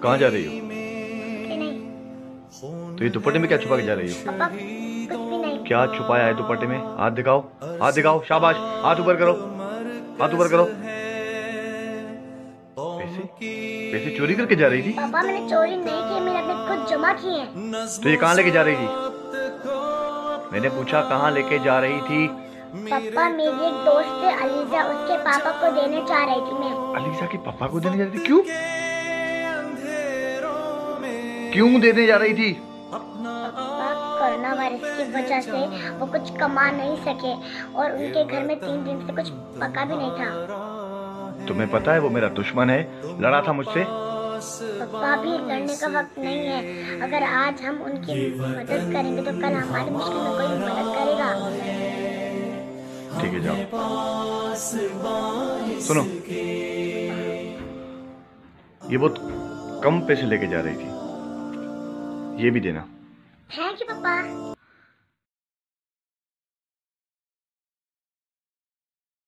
कहाँ जा रही हो? तो ये दुपट्टे में क्या छुपा के जा रही हो? पापा कुछ भी नहीं। क्या छुपाया है दुपट्टे में? हाथ दिखाओ, हाथ दिखाओ, शाबाश, हाथ ऊपर करो, हाथ ऊपर करो। पैसे पैसे चोरी करके जा रही थी? पापा मैंने चोरी नहीं की, मैंने अपने खुद जमा किए हैं। तो ये कहाँ लेके जा रही थी? मैंने पूछा कहाँ लेके जा रही थी? पापा मेरी एक दोस्त है अलीजा, उसके पापा को देने जा रही थी मैं। अलीजा के पापा को देने जा रही थी? क्यों क्यों देने जा रही थी? पापा कोरोना वायरस की वजह से वो कुछ कमा नहीं सके और उनके घर में 3 दिन से कुछ पका भी नहीं था। तुम्हें पता है वो मेरा दुश्मन है, लड़ा था मुझसे। पापा भी लड़ने का वक्त नहीं है। अगर आज हम उनकी मदद करेंगे तो कल हमारी मुश्किल में कोई मदद करेगा। ठीक है जाओ। सुनो, ये बहुत कम पैसे लेके जा रही थी, ये भी देना। थैंक यू पापा।